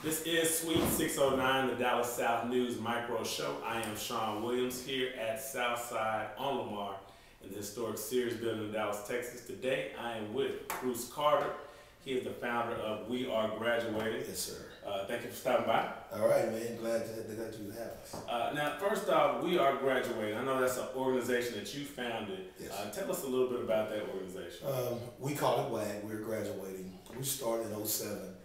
This is Suite 609, the Dallas South News Micro Show. I am Sean Williams here at Southside on Lamar in the historic Sears building in Dallas, Texas. Today I am with Bruce Carter. He is the founder of We Are Graduating. Yes, sir. Thank you for stopping by. All right, man. Glad you have us. Now, first off, We Are Graduating. I know that's an organization that you founded. Yes. Tell us a little bit about that organization. We call it W.A.G. We're graduating. We started in '07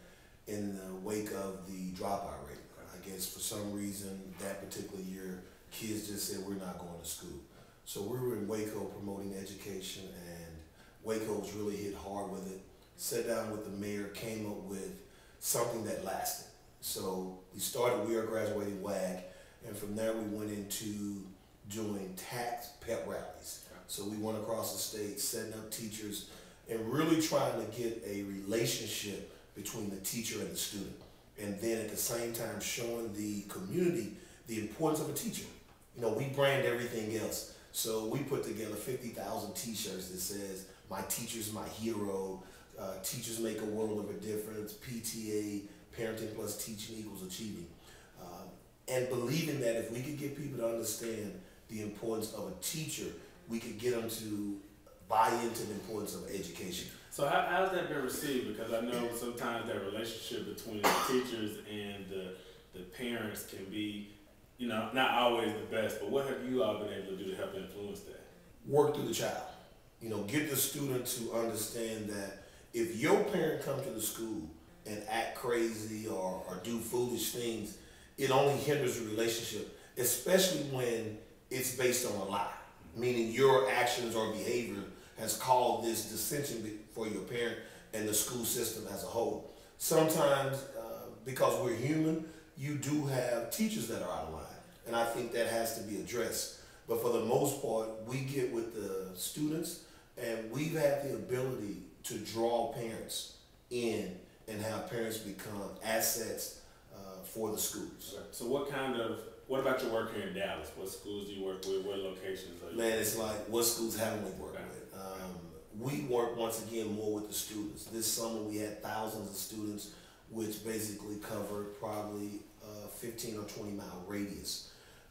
in the wake of the dropout rate. I guess for some reason that particular year, kids just said we're not going to school. So we were in Waco promoting education, and Waco's really hit hard with it. Sat down with the mayor, came up with something that lasted. So we started We Are Graduating W.A.G, and from there we went into doing tax pep rallies. So we went across the state, setting up teachers, and really trying to get a relationship between the teacher and the student. And then at the same time showing the community the importance of a teacher. You know, we brand everything else. So we put together 50,000 t-shirts that says, "My teacher's my hero," "Teachers make a world of a difference," PTA, "Parenting plus teaching equals achieving." And believing that if we could get people to understand the importance of a teacher, we could get them to buy into the importance of education. So how's that been received? Because I know sometimes that relationship between the teachers and the parents can be, you know, not always the best, but what have you all been able to do to help influence that? Work through the child. You know, get the student to understand that if your parent comes to the school and act crazy or do foolish things, it only hinders the relationship, especially when it's based on a lie, meaning your actions or behavior has caused this dissension for your parent and the school system as a whole. Sometimes, because we're human, you do have teachers that are out of line, and I think that has to be addressed. But for the most part, we get with the students, and we've had the ability to draw parents in and have parents become assets for the schools. So what about your work here in Dallas? What schools do you work with? What locations are you? Man, it's like, what schools haven't we worked with? We work once again more with the students. This summer we had thousands of students, which basically covered probably 15 or 20 mile radius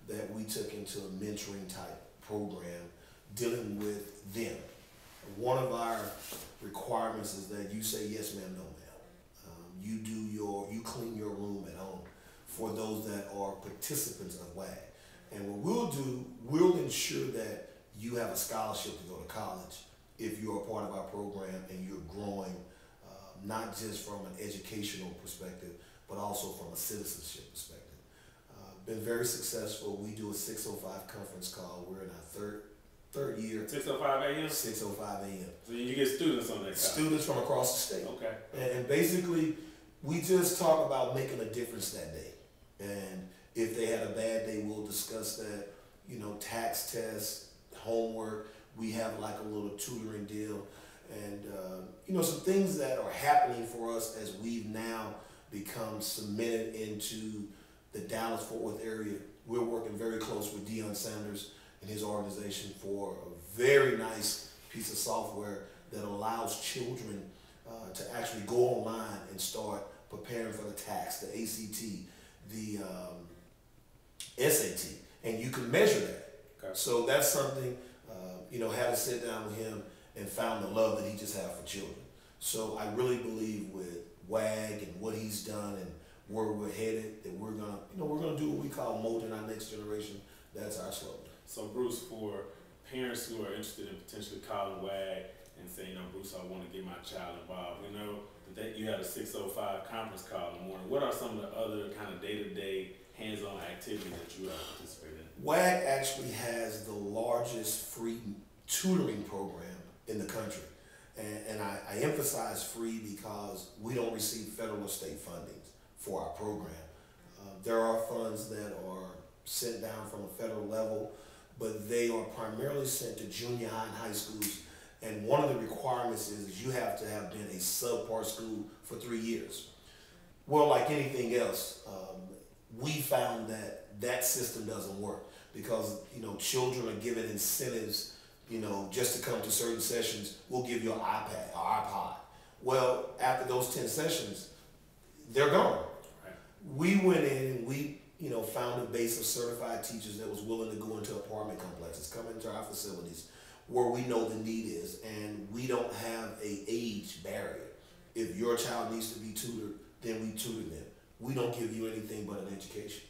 that we took into a mentoring type program dealing with them. One of our requirements is that you say yes ma'am, no ma'am. You clean your room at home for those that are participants of W.A.G. And what we'll do, we'll ensure that you have a scholarship to go to college if you're a part of our program and you're growing, not just from an educational perspective, but also from a citizenship perspective. Been very successful. We do a 6:05 conference call. We're in our third year. 6:05 a.m.? 6:05 a.m. So you get students on that call? Students from across the state. Okay. And basically, we just talk about making a difference that day. And if they had a bad day, we'll discuss that. You know, tax tests, homework. We have like a little tutoring deal. And, you know, some things that are happening for us as we've now become cemented into the Dallas-Fort Worth area. We're working very close with Deion Sanders and his organization for a very nice piece of software that allows children to actually go online and start preparing for the tax, the ACT, the SAT, and you can measure that. Okay. So that's something, you know, had to sit down with him and found the love that he just had for children. So I really believe with W.A.G and what he's done and where we're headed, that we're gonna do what we call molding our next generation. That's our slogan. So Bruce, for parents who are interested in potentially calling W.A.G and saying, you know, Bruce, I want to get my child involved. We know that you had a 6:05 conference call in the morning. What are some of the other kind of day-to-day hands-on activities that you participate in? W.A.G actually has the largest free tutoring program in the country. And I emphasize free because we don't receive federal or state funding for our program. There are funds that are sent down from a federal level, but they are primarily sent to junior high and high schools. And one of the requirements is you have to have been a subpar school for 3 years. Well, like anything else, we found that system doesn't work because, you know, children are given incentives, you know, just to come to certain sessions. We'll give you an iPad or iPod. Well, after those 10 sessions, they're gone. Right. a base of certified teachers that was willing to go into apartment complexes, come into our facilities where we know the need is, and we don't have a age barrier. If your child needs to be tutored, then we tutor them. We don't give you anything but an education.